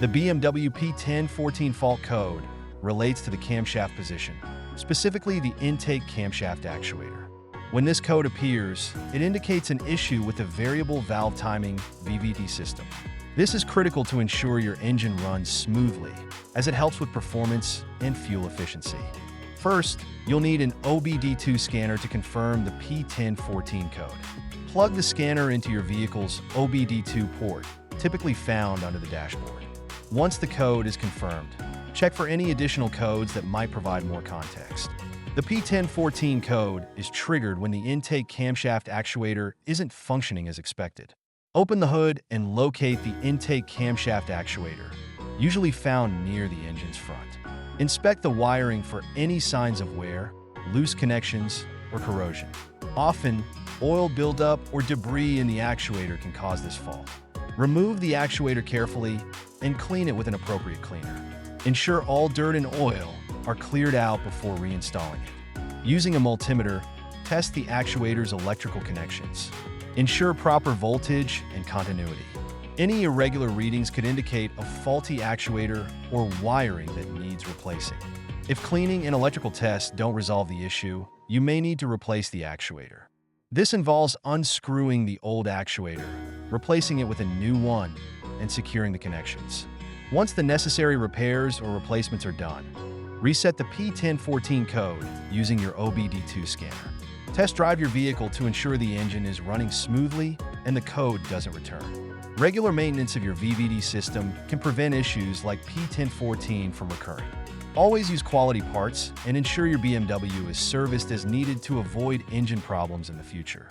The BMW P1014 fault code relates to the camshaft position, specifically the intake camshaft actuator. When this code appears, it indicates an issue with the variable valve timing VVT system. This is critical to ensure your engine runs smoothly, as it helps with performance and fuel efficiency. First, you'll need an OBD-II scanner to confirm the P1014 code. Plug the scanner into your vehicle's OBD-II port, typically found under the dashboard. Once the code is confirmed, check for any additional codes that might provide more context. The P1014 code is triggered when the intake camshaft actuator isn't functioning as expected. Open the hood and locate the intake camshaft actuator, usually found near the engine's front. Inspect the wiring for any signs of wear, loose connections, or corrosion. Often, oil buildup or debris in the actuator can cause this fault. Remove the actuator carefully and clean it with an appropriate cleaner. Ensure all dirt and oil are cleared out before reinstalling it. Using a multimeter, test the actuator's electrical connections. Ensure proper voltage and continuity. Any irregular readings could indicate a faulty actuator or wiring that needs replacing. If cleaning and electrical tests don't resolve the issue, you may need to replace the actuator. This involves unscrewing the old actuator, replacing it with a new one, and securing the connections. Once the necessary repairs or replacements are done, reset the P1014 code using your OBD-II scanner. Test drive your vehicle to ensure the engine is running smoothly and the code doesn't return. Regular maintenance of your VVT system can prevent issues like P1014 from recurring. Always use quality parts and ensure your BMW is serviced as needed to avoid engine problems in the future.